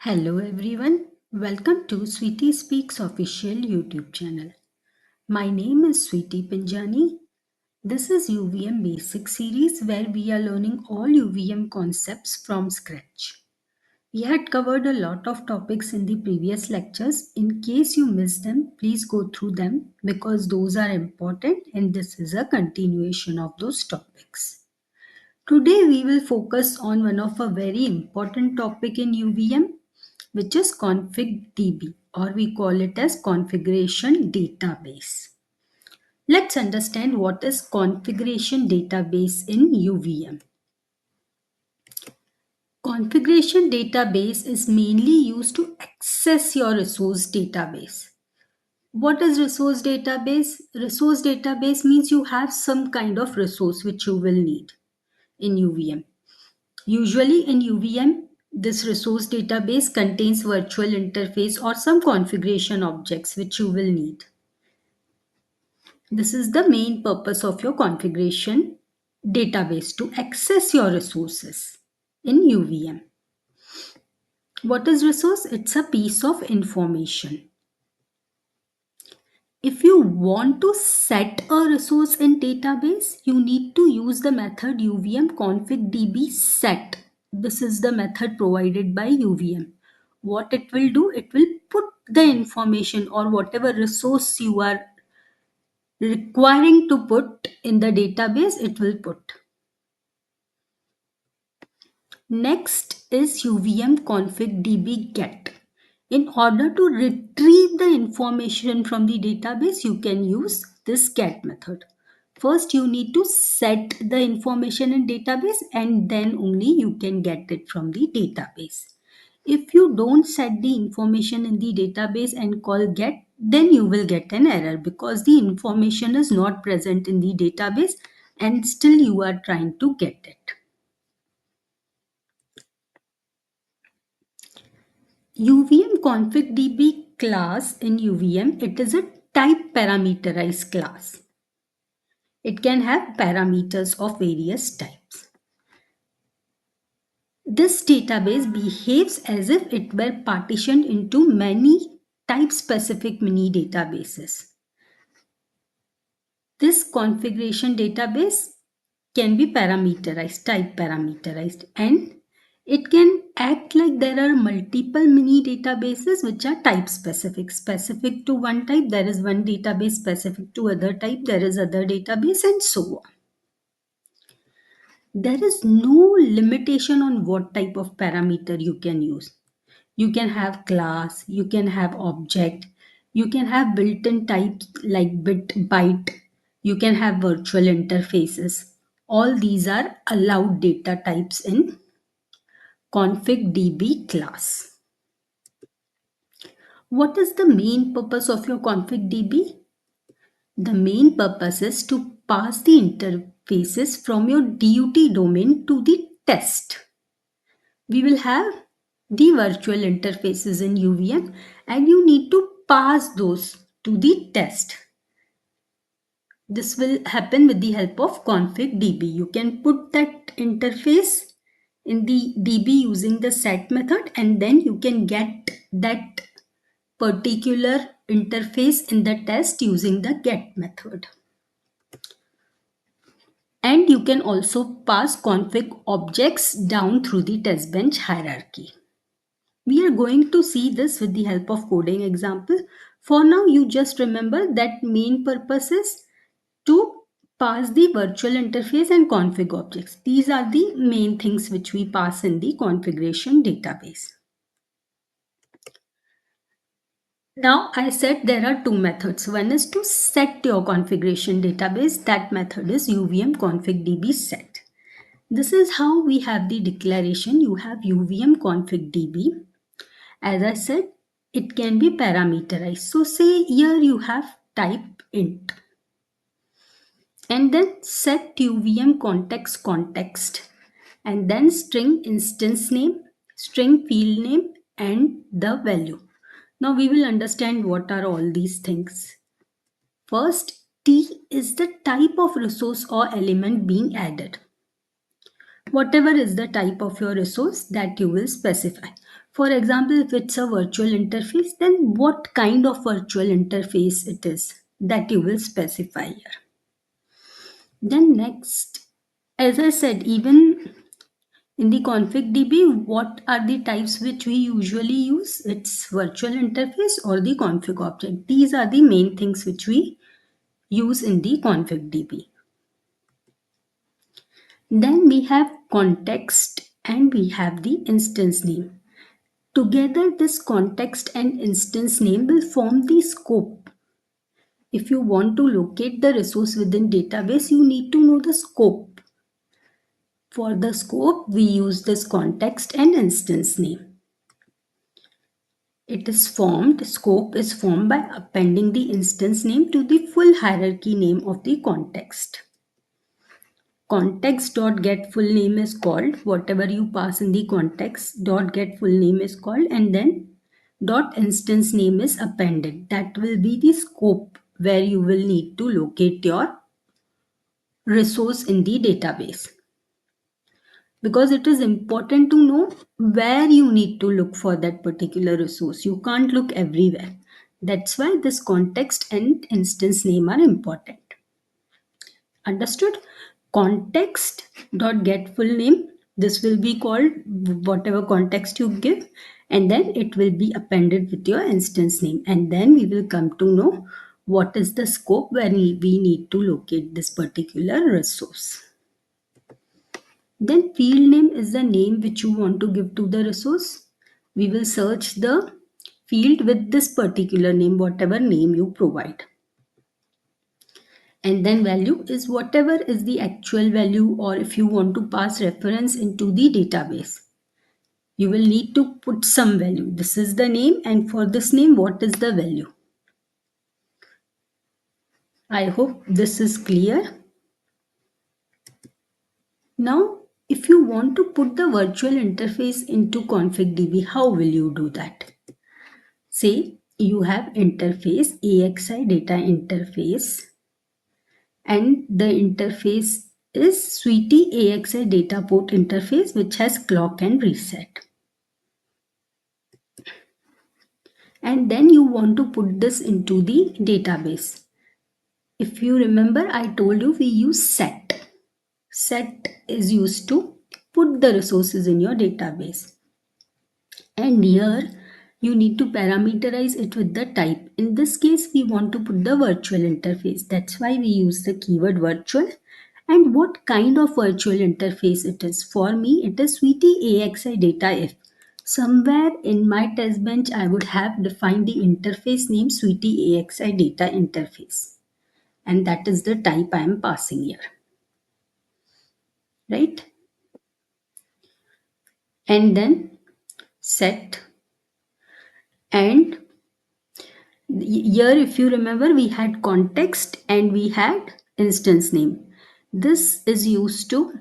Hello everyone, welcome to Sweetie Speaks official YouTube channel. My name is Sweetie Pinjani. This is UVM Basic series where we are learning all UVM concepts from scratch. We had covered a lot of topics in the previous lectures. In case you missed them, please go through them because those are important and this is a continuation of those topics. Today we will focus on one of a very important topic in UVM, which is config DB, or we call it as configuration database. Let's understand what is configuration database in UVM. Configuration database is mainly used to access your resource database. What is resource database? Resource database means you have some kind of resource which you will need in UVM. Usually in UVM, this resource database contains virtual interface or some configuration objects which you will need. This is the main purpose of your configuration database, to access your resources in UVM. What is resource? It's a piece of information. If you want to set a resource in database, you need to use the method UVM config db set. This is the method provided by UVM. What it will do, it will put the information or whatever resource you are requiring to put in the database, it will put. Next is UVM config db get. In order to retrieve the information from the database, you can use this get method. First, you need to set the information in database and then only you can get it from the database. If you don't set the information in the database and call get, then you will get an error because the information is not present in the database and still you are trying to get it. UVM config DB class in UVM, it is a type parameterized class. It can have parameters of various types. This database behaves as if it were partitioned into many type-specific mini databases. This configuration database can be parameterized, type parameterized, and it can act like there are multiple mini databases which are type specific. Specific to one type, there is one database. Specific to other type, there is other database, and so on. There is no limitation on what type of parameter you can use. You can have class, you can have object, you can have built-in types like bit, byte, you can have virtual interfaces. All these are allowed data types in config DB class. What is the main purpose of your config DB? The main purpose is to pass the interfaces from your DUT domain to the test. We will have the virtual interfaces in UVM and you need to pass those to the test. This will happen with the help of config DB. You can put that interface in the DB using the set method and then you can get that particular interface in the test using the get method. And you can also pass config objects down through the test bench hierarchy. We are going to see this with the help of coding example. For now, you just remember that main purpose is to pass the virtual interface and config objects. These are the main things which we pass in the configuration database. Now I said there are two methods. One is to set your configuration database. That method is UVM config db set. This is how we have the declaration. You have UVM config db. As I said, it can be parameterized. So say here you have type int and then set UVM context and then string instance name, string field name and the value. Now we will understand what are all these things. First, T is the type of resource or element being added. whatever is the type of your resource that you will specify. For example, if it's a virtual interface, then what kind of virtual interface it is that you will specify here. Then next, as I said, even in the config DB, what are the types which we usually use? It's virtual interface or the config object. These are the main things which we use in the config DB. Then we have context and we have the instance name. Together, this context and instance name will form the scope. If you want to locate the resource within database, you need to know the scope. For the scope, we use this context and instance name. Scope is formed by appending the instance name to the full hierarchy name of the context. Context.getFullName is called, whatever you pass in the context.getFullName is called, and then dot instance name is appended. That will be the scope where you will need to locate your resource in the database. Because it is important to know where you need to look for that particular resource. You can't look everywhere. That's why this context and instance name are important. Understood? Context dot get full name. This will be called whatever context you give, and then it will be appended with your instance name. And then we will come to know what is the scope where we need to locate this particular resource. Then field name is the name which you want to give to the resource. We will search the field with this particular name, whatever name you provide. And then value is whatever is the actual value, or if you want to pass reference into the database, you will need to put some value. This is the name, and for this name, what is the value? I hope this is clear. Now, if you want to put the virtual interface into config DB, how will you do that? Say you have interface AXI data interface, and the interface is Sweetie AXI data port interface, which has clock and reset. And then you want to put this into the database. If you remember, I told you we use set. Set is used to put the resources in your database. And here you need to parameterize it with the type. In this case, we want to put the virtual interface. That's why we use the keyword virtual. And what kind of virtual interface it is? For me, it is Sweetie AXI data if. Somewhere in my test bench, I would have defined the interface name Sweetie AXI data interface. And that is the type I am passing here. Right? And then set, and here if you remember, we had context and we had instance name. This is used to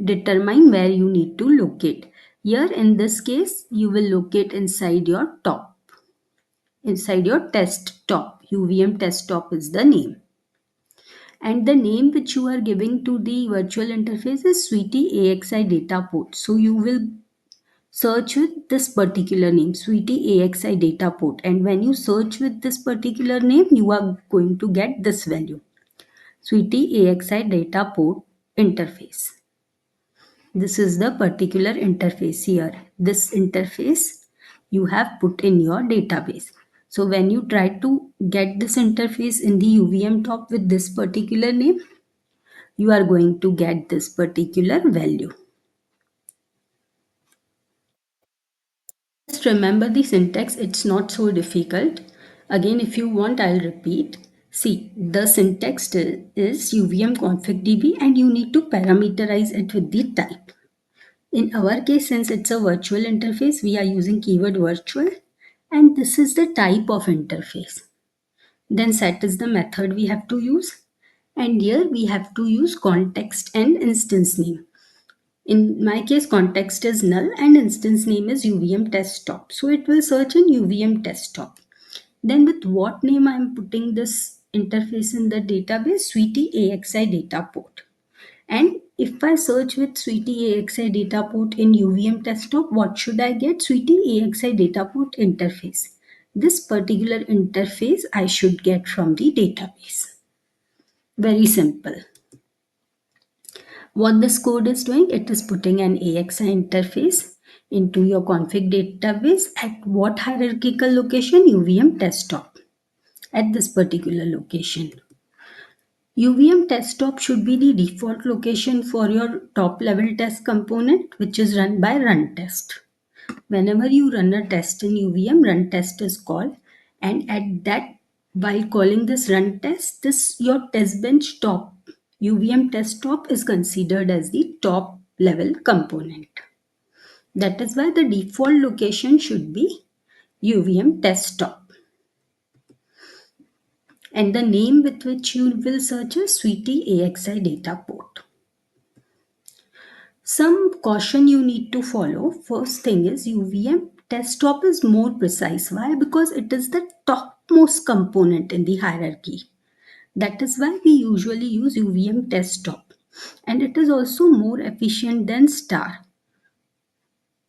determine where you need to locate. Here in this case, you will locate inside your top, inside your test top. UVM test top is the name, and the name which you are giving to the virtual interface is Sweetie AXI data port. So you will search with this particular name, Sweetie AXI data port, and when you search with this particular name, you are going to get this value, Sweetie AXI data port interface. This is the particular interface here. This interface you have put in your database. So when you try to get this interface in the UVM top with this particular name, you are going to get this particular value. Just remember the syntax, it's not so difficult. Again, if you want, I'll repeat. See, the syntax is UVM config DB, and you need to parameterize it with the type. In our case, since it's a virtual interface, we are using keyword virtual, and this is the type of interface. Then set is the method we have to use, and here we have to use context and instance name. In my case, context is null and instance name is UVM test top. So it will search in UVM test top. Then with what name I am putting this interface in the database? Sweetie AXI data port. And If I search with Sweetie AXI data port in UVM desktop, what should I get? Sweetie AXI data port interface. This particular interface I should get from the database. Very simple. What this code is doing, it is putting an AXI interface into your config database at what hierarchical location? UVM desktop. At this particular location. UVM desktop should be the default location for your top level test component, which is run by run test. Whenever you run a test in UVM, run test is called, and at that, while calling this run test, this your test bench top UVM test top is considered as the top level component. That is why the default location should be UVM desktop. And the name with which you will search is Sweetie AXI data port. Some caution you need to follow. First thing is UVM desktop is more precise. Why? Because it is the topmost component in the hierarchy. That is why we usually use UVM desktop. And it is also more efficient than star.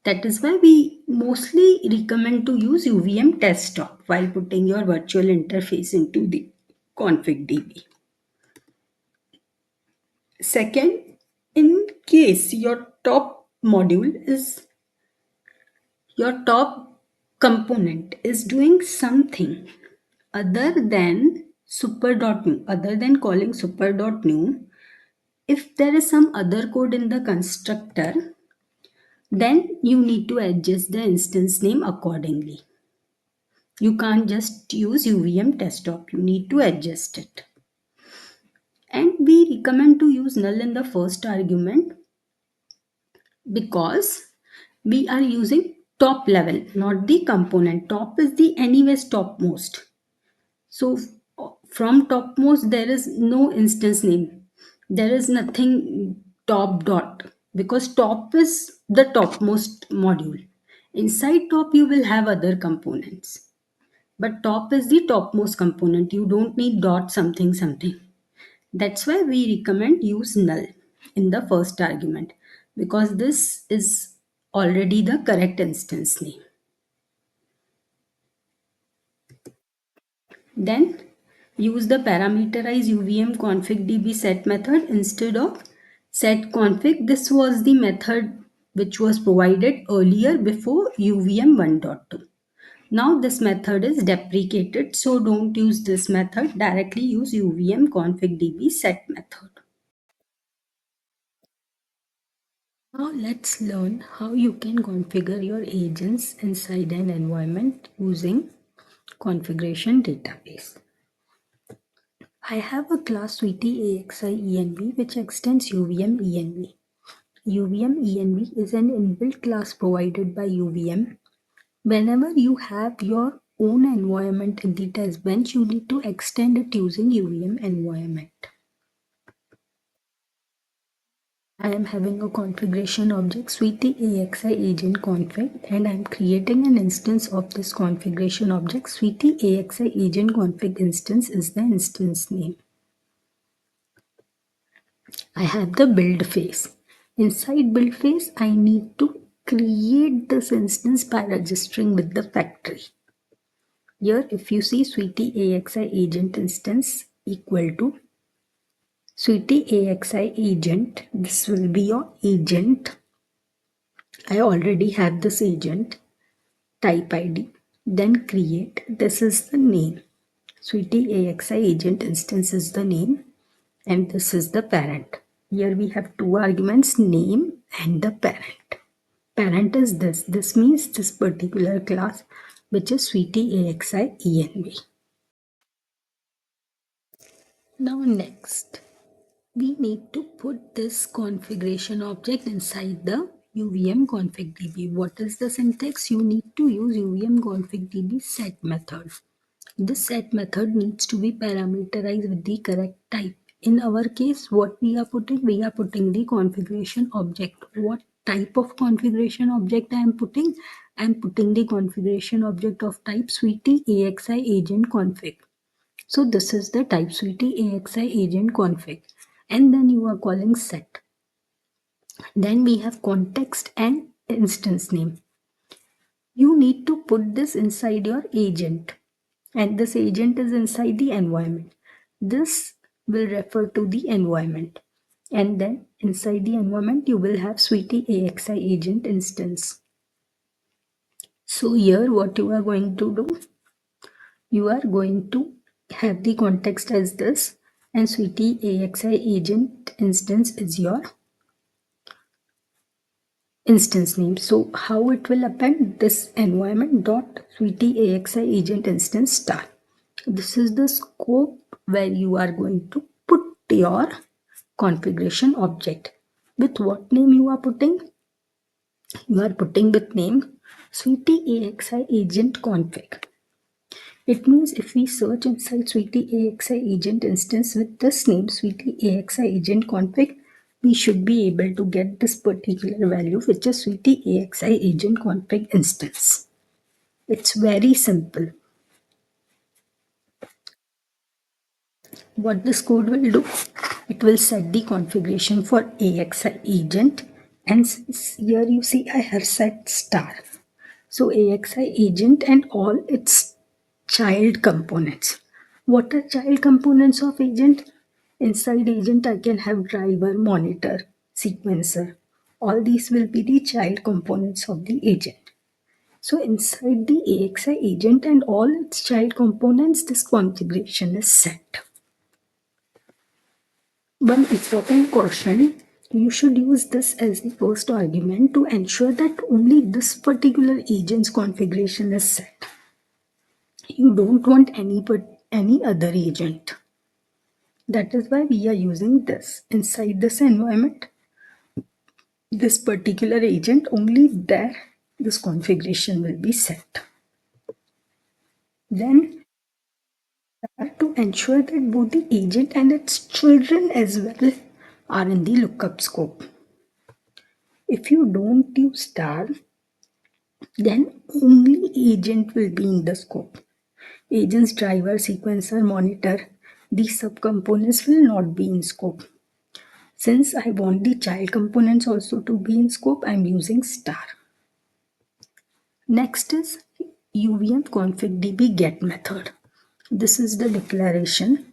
That is why we mostly recommend to use UVM desktop while putting your virtual interface into the config DB. Second, in case your top component is doing something other than super.new, other than calling super.new, if there is some other code in the constructor, then you need to adjust the instance name accordingly. You can't just use UVM desktop, you need to adjust it. And we recommend to use null in the first argument because we are using top level, not the component. Top is the anyways topmost. So from topmost, there is no instance name. There is nothing top dot because top is the topmost module. Inside top, you will have other components. But top is the topmost component. You don't need dot something something. That's why we recommend use null in the first argument because this is already the correct instance name. Then use the parameterize UVM config db set method instead of set config. This was the method which was provided earlier before UVM 1.2. Now this method is deprecated, so don't use this method. Directly use UVM config db set method. Now let's learn how you can configure your agents inside an environment using configuration database. I have a class Sweetie AXI env which extends UVM env. UVM env is an inbuilt class provided by UVM. Whenever you have your own environment in the test bench, you need to extend it using UVM environment. I am having a configuration object Sweetie AXI agent config and I am creating an instance of this configuration object. Sweetie AXI agent config instance is the instance name. I have the build phase. Inside build phase, I need to create this instance by registering with the factory. Here, if you see Sweetie AXI agent instance equal to Sweetie AXI agent, this will be your agent. I already have this agent, type ID, then create. This is the name. Sweetie AXI agent instance is the name, and this is the parent. Here we have two arguments, name and the parent. Parent is this. This means this particular class, which is Sweetie AXI env. Now next, we need to put this configuration object inside the UVM config DB. What is the syntax? You need to use UVM config DB set method. This set method needs to be parameterized with the correct type. In our case, what we are putting? We are putting the configuration object. What type of configuration object I am putting? I am putting the configuration object of type Sweetie AXI agent config. So this is the type Sweetie AXI agent config. And then you are calling set. Then we have context and instance name. You need to put this inside your agent, and this agent is inside the environment. This will refer to the environment, and then inside the environment you will have Sweetie AXI agent instance. So here what you are going to do, you are going to have the context as this, and Sweetie AXI agent instance is your instance name. So how it will append this environment dot Sweetie AXI agent instance star. This is the scope where you are going to put your configuration object. With what name you are putting? You are putting with name Sweetie AXI agent config. It means if we search inside Sweetie AXI agent instance with this name Sweetie AXI agent config, we should be able to get this particular value, which is Sweetie AXI agent config instance. It's very simple. What this code will do, it will set the configuration for AXI agent, and since here you see I have set star. So AXI agent and all its child components. What are child components of agent? Inside agent I can have driver, monitor, sequencer. All these will be the child components of the agent. So inside the AXI agent and all its child components, this configuration is set. One important caution, you should use this as the first argument to ensure that only this particular agent's configuration is set. You don't want any other agent. That is why we are using this. Inside this environment, this particular agent, only there this configuration will be set. Then to ensure that both the agent and its children as well are in the lookup scope. If you don't use star, then only agent will be in the scope. Agent's driver, sequencer, monitor, these subcomponents will not be in scope. Since I want the child components also to be in scope, I am using star. Next is UVM config db get method. This is the declaration.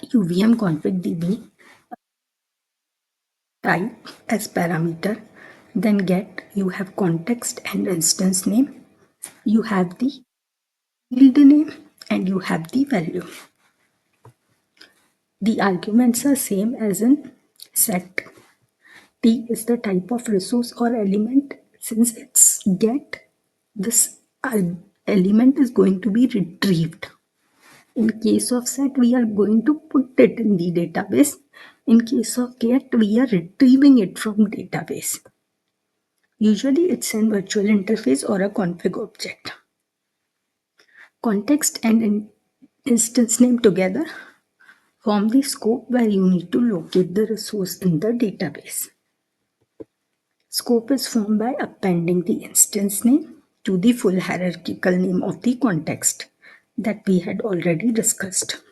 UVM config db type as parameter, then get, you have context and instance name, you have the field name, and you have the value. The arguments are same as in set. T is the type of resource or element. Since it's get, this element is going to be retrieved. In case of set, we are going to put it in the database. In case of get, we are retrieving it from database. Usually it's in virtual interface or a config object. Context and instance name together form the scope where you need to locate the resource in the database. Scope is formed by appending the instance name to the full hierarchical name of the context that we had already discussed.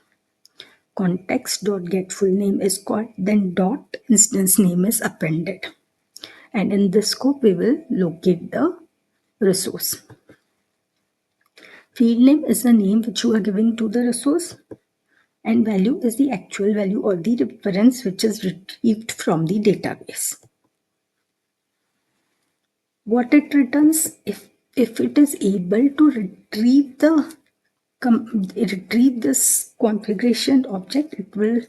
Context.getFullName is called, then dot instance name is appended. And in this scope, we will locate the resource. Field name is the name which you are giving to the resource, and value is the actual value or the reference which is retrieved from the database. What it returns, if it is able to retrieve this configuration object, it will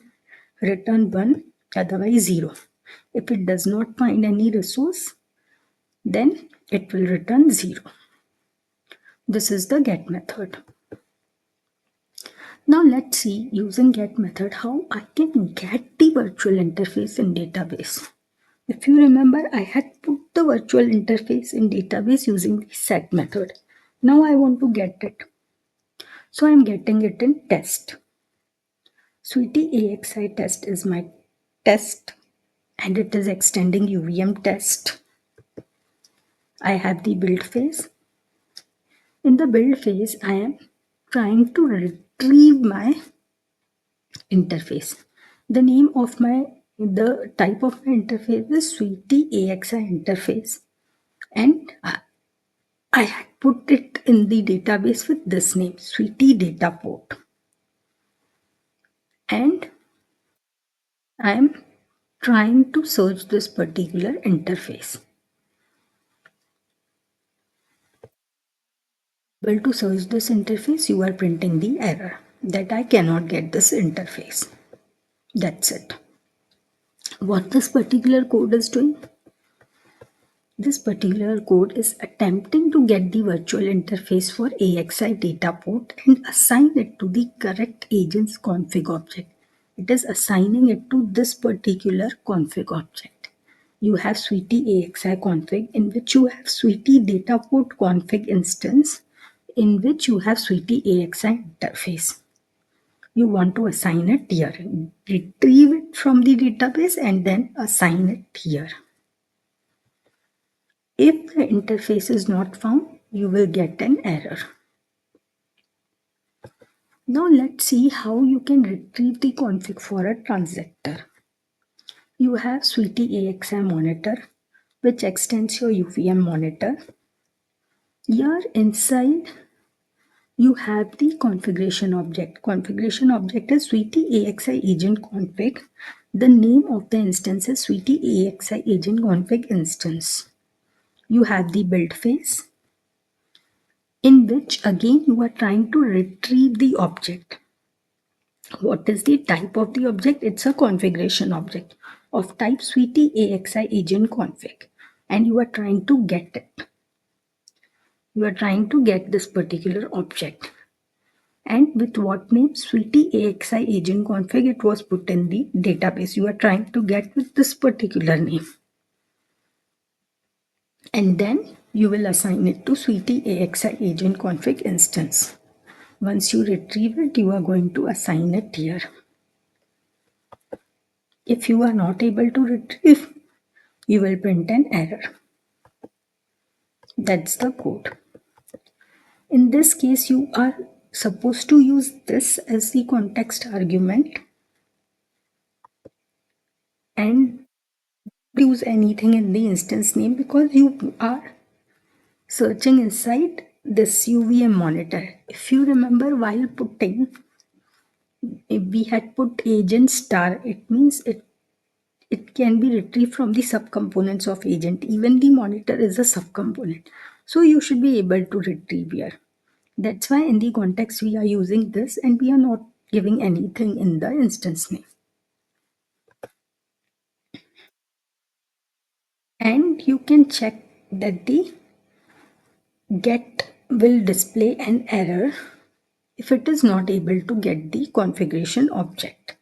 return 1, otherwise 0. If it does not find any resource, then it will return 0. This is the get method. Now let's see, using get method, how I can get the virtual interface in database. If you remember, I had put the virtual interface in database using the set method. Now I want to get it. So I'm getting it in test. Sweetie AXI test is my test, and it is extending UVM test. I have the build phase. In the build phase, I am trying to retrieve my interface. The name of my The type of my interface is Sweetie AXI interface, and I had put it in the database with this name, Sweetie Data Port, and I am trying to search this particular interface. Able to search this interface, you are printing the error that I cannot get this interface. That's it. What this particular code is doing? This particular code is attempting to get the virtual interface for AXI data port and assign it to the correct agent's config object. It is assigning it to this particular config object. You have Sweetie AXI config, in which you have Sweetie data port config instance, in which you have Sweetie AXI interface. You want to assign it here. Retrieve it from the database and then assign it here. If the interface is not found, you will get an error. Now let's see how you can retrieve the config for a transactor. You have Sweetie AXI monitor, which extends your UVM monitor. Here inside, you have the configuration object. Configuration object is Sweetie AXI agent config. The name of the instance is Sweetie AXI agent config instance. You have the build phase, in which again you are trying to retrieve the object. What is the type of the object? It's a configuration object of type Sweetie AXI agent config, and you are trying to get it. You are trying to get this particular object. And with what name? Sweetie AXI agent config, it was put in the database. You are trying to get with this particular name. And then you will assign it to Sweetie AXI agent config instance. Once you retrieve it, you are going to assign it here. If you are not able to retrieve, you will print an error. That's the code. In this case, you are supposed to use this as the context argument and use anything in the instance name, because you are searching inside this UVM monitor. If you remember, while putting, if we had put agent star, it means it can be retrieved from the subcomponents of agent. Even the monitor is a subcomponent. So you should be able to retrieve here. That's why in the context we are using this, and we are not giving anything in the instance name. And you can check that the get will display an error if it is not able to get the configuration object.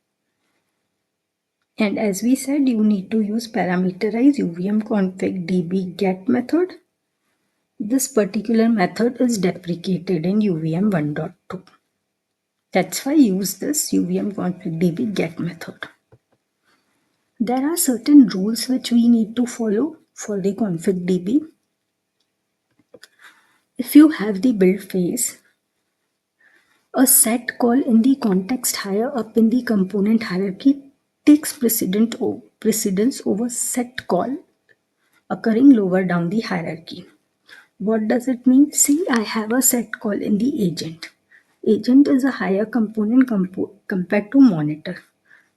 And as we said, you need to use parameterize UVM config db get method. This particular method is deprecated in UVM 1.2. That's why I use this UVM config db get method. There are certain rules which we need to follow for the config db. If you have the build phase, a set call in the context higher up in the component hierarchy takes precedence over set call occurring lower down the hierarchy. What does it mean? See, I have a set call in the agent. Agent is a higher component compared to monitor.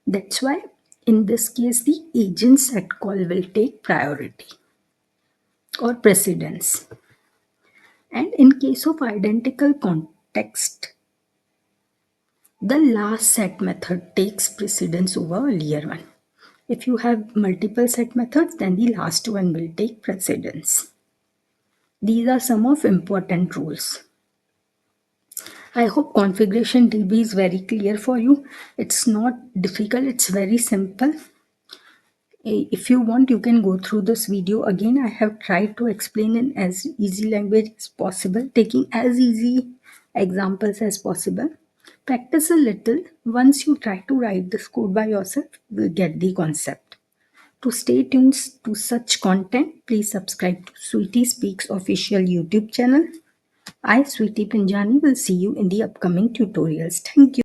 That's why in this case the agent set call will take priority or precedence. And in case of identical context, the last set method takes precedence over earlier one. If you have multiple set methods, then the last one will take precedence. These are some of important rules. I hope configuration DB is very clear for you. It's not difficult, it's very simple. If you want, you can go through this video again. I have tried to explain in as easy language as possible, taking as easy examples as possible. Practice a little. Once you try to write this code by yourself, you will get the concept. To stay tuned to such content, please subscribe to Sweetie Speaks official YouTube channel. I, Sweetie Pinjani, will see you in the upcoming tutorials. Thank you.